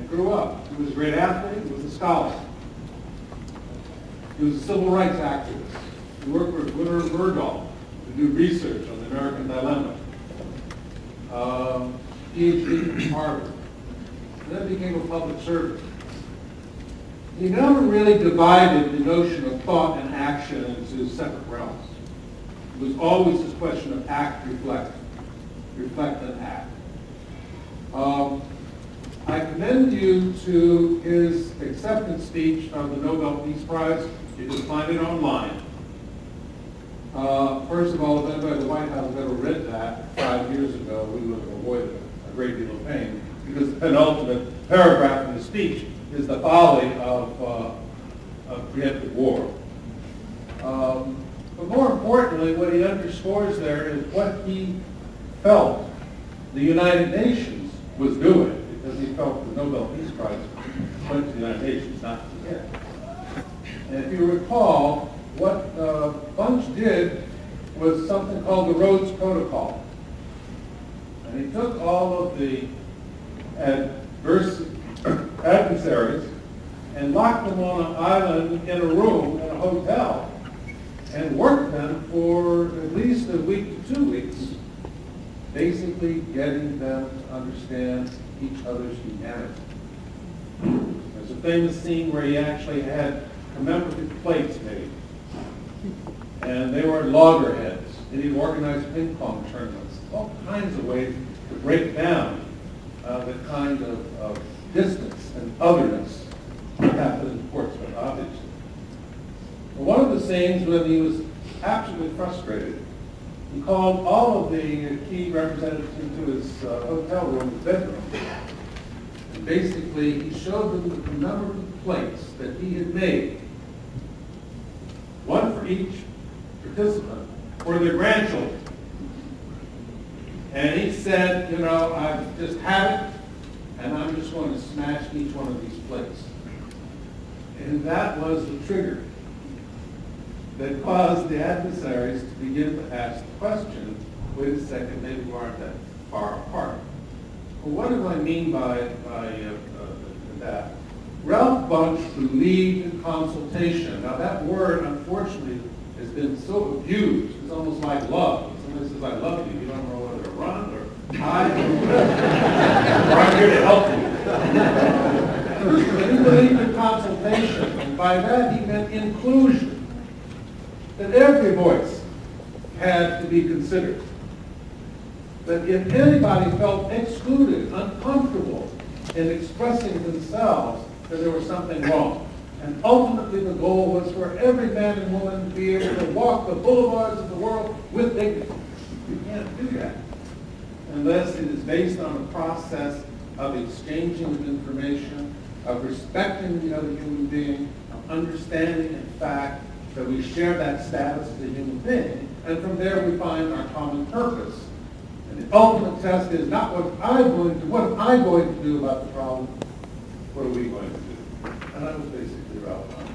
grew up. He was a great athlete. He was a scholar. He was a civil rights activist. He worked with Winter Murdoch to do research on the American dilemma. PhD from Harvard. And then became a public servant. He never really divided the notion of thought and action into separate realms. It was always this question of act, reflect and act. I commend you to his acceptance speech of the Nobel Peace Prize. You can find it online. First of all, if anybody at the White House ever read that 5 years ago, we would have avoided a great deal of pain, because the penultimate paragraph in the speech is the folly of preemptive war. But more importantly, what he underscores there is what he felt the United Nations was doing, because he felt the Nobel Peace Prize went to the United Nations, not to him. And if you recall, what Bunch did was something called the Rhodes Protocol. And he took all of the adversaries and locked them on an island in a room in a hotel and worked them for at least a week to 2 weeks, basically getting them to understand each other's humanity. There's a famous scene where he actually had commemorative plates made, and they were loggerheads, and he organized ping pong tournaments, all kinds of ways to break down the kind of distance and otherness that happened in Portsmouth, obviously. But one of the scenes when he was absolutely frustrated, he called all of the key representatives into his hotel room, his bedroom, and basically he showed them the commemorative plates that he had made, one for each participant, for their grandchildren. And he said, you know, I've just had it, and I'm just going to smash each one of these plates. And that was the trigger that caused the adversaries to begin to ask the question, wait a second, maybe we aren't that far apart. Well, what do I mean by that? Ralph Bunche believed in consultation. Now that word, unfortunately, has been so abused. It's almost like love. When somebody says, I love you, you don't know whether to run or hide or I'm here to help you. But he believed in consultation, and by that he meant inclusion. That every voice had to be considered. That if anybody felt excluded, uncomfortable in expressing themselves, that there was something wrong. And ultimately the goal was for every man and woman to be able to walk the boulevards of the world with dignity. You can't do that unless it is based on a process of exchanging of information, of respecting the other human being, of understanding, in fact, that we share that status as a human being, and from there we find our common purpose. And the ultimate test is not what am I going to do about the problem, what are we going to do? And that was basically Ralph Bunche.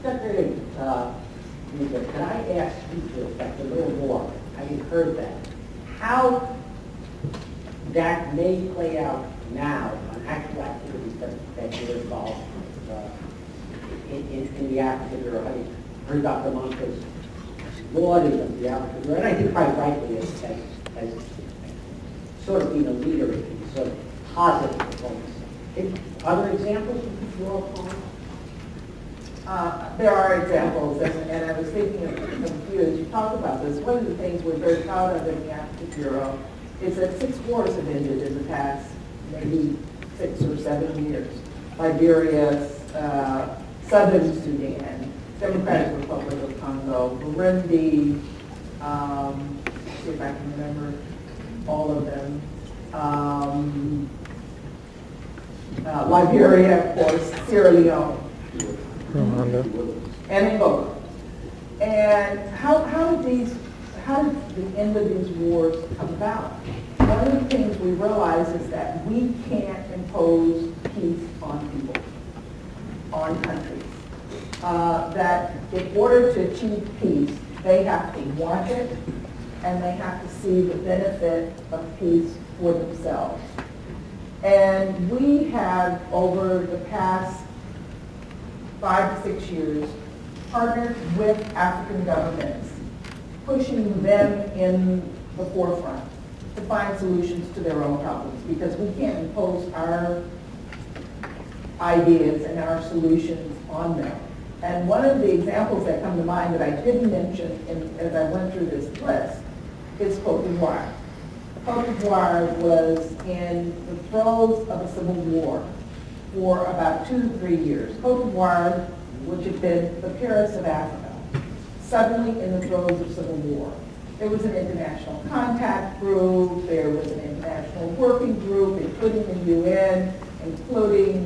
Dr. Can I ask you to reflect a little more? I heard that. How that may play out now on actual activities that you're involved in the African Bureau. I heard Dr. Monte's lauding of the African Bureau, and I think quite rightly as sort of being a leader in sort of positive performance. Other examples you could draw upon? There are examples, and I was thinking of a few as you talk about this. One of the things we're very proud of in the African Bureau is that 6 wars have ended in the past maybe 6 or 7 years. Liberia, Southern Sudan, Democratic Republic of Congo, Burundi, see if I can remember all of them, Liberia, of course, Sierra Leone, and Angola. And how did the end of these wars come about? One of the things we realize is that we can't impose peace on people, on countries. That in order to achieve peace, they have to want it, and they have to see the benefit of peace for themselves. And we have, over the past 5 to 6 years, partnered with African governments, pushing them in the forefront to find solutions to their own problems, because we can't impose our ideas and our solutions on them. And one of the examples that come to mind that I didn't mention as I went through this list is Cote d'Ivoire. Cote d'Ivoire was in the throes of a civil war for about 2 to 3 years. Cote d'Ivoire, which had been the Paris of Africa, suddenly in the throes of civil war. There was an international contact group, there was an international working group, including the UN, including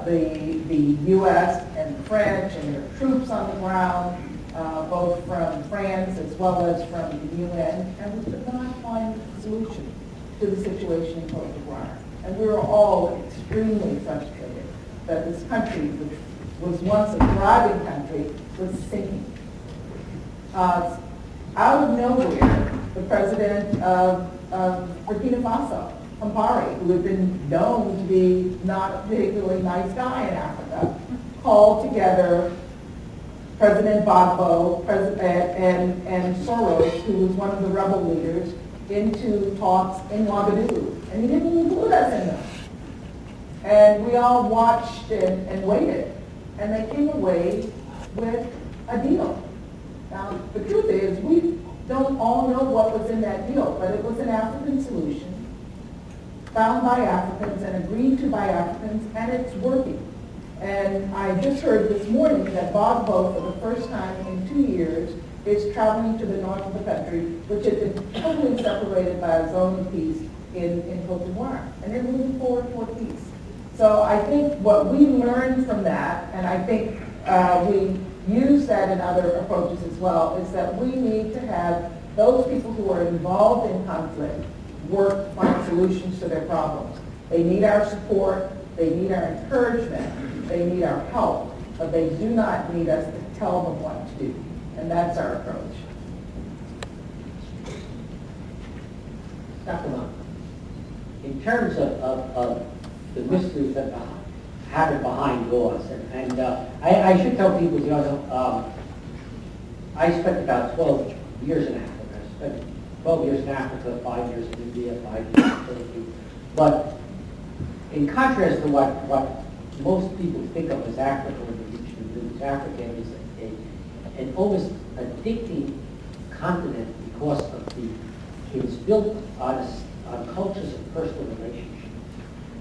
the U.S. and the French and their troops on the ground, both from France as well as from the UN, and we could not find a solution to the situation in Cote d'Ivoire. And we were all extremely frustrated that this country, which was once a thriving country, was sinking. Out of nowhere, the president of Burkina Faso, Compaoré, who had been known to be not a particularly nice guy in Africa, called together President Gbagbo and Soros, who was one of the rebel leaders, into talks in Ouagadougou. And he didn't include us in them. And we all watched and waited. And they came away with a deal. Now, the truth is, we don't all know what was in that deal, but it was an African solution found by Africans and agreed to by Africans, and it's working. And I just heard this morning that Gbagbo, for the first time in 2 years, is traveling to the north of the country, which had been totally separated by a zone of peace in Cote d'Ivoire. And they're moving forward toward peace. So I think what we learned from that, and I think we use that in other approaches as well, is that we need to have those people who are involved in conflict work to find solutions to their problems. They need our support, they need our encouragement, they need our help, but they do not need us to tell them what to do. And that's our approach. Dr. Monk, in terms of the mysteries that happen behind doors, and I should tell people, you know, I spent about 12 years in Africa. I spent 12 years in Africa, 5 years in India, 5 years in the Philippines. But in contrast to what most people think of as Africa when they reach the news, Africa is an almost addicting continent because of it's built on cultures of personal relationships.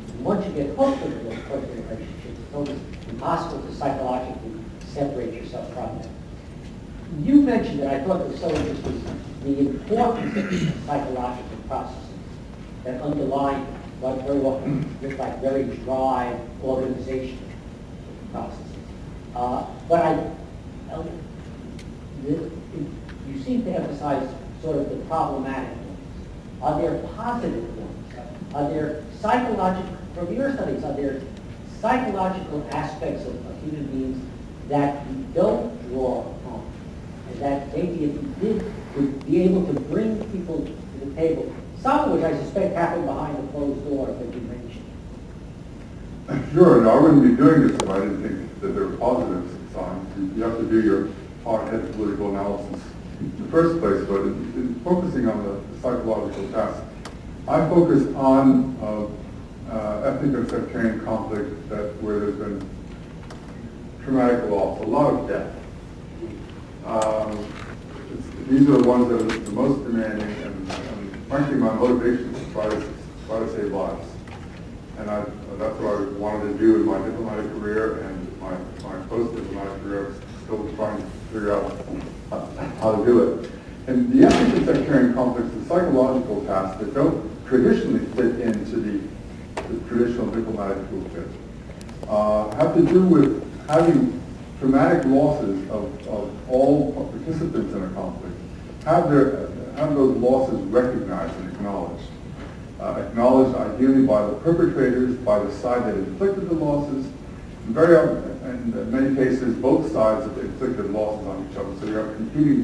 And once you get hooked into those personal relationships, it's almost impossible to psychologically separate yourself from them. You mentioned, and I thought it was so interesting, the importance of psychological processes that underlie what very often look like very dry organizational processes. But you seem to emphasize sort of the problematic ones. Are there positive ones? Are there psychological, from your studies, are there psychological aspects of human beings that you don't draw upon? And that maybe if you did, would be able to bring people to the table, some of which I suspect happen behind the closed doors that you mentioned. Sure, no, I wouldn't be doing this if I didn't think that there were positive signs. You have to do your hard-headed political analysis in the first place, but in focusing on the psychological task, I focus on ethnic and sectarian conflict where there's been traumatic loss, a lot of death. These are the ones that are the most demanding, and frankly, my motivation is to try to save lives. And that's what I wanted to do in my diplomatic career and my post-diplomatic career. I'm still trying to figure out how to do it. And the ethnic and sectarian conflicts, the psychological tasks that don't traditionally fit into the traditional diplomatic toolkit, have to do with having traumatic losses of all participants in a conflict, have those losses recognized and acknowledged. Acknowledged ideally by the perpetrators, by the side that inflicted the losses. In many cases, both sides have inflicted losses on each other, so you have competing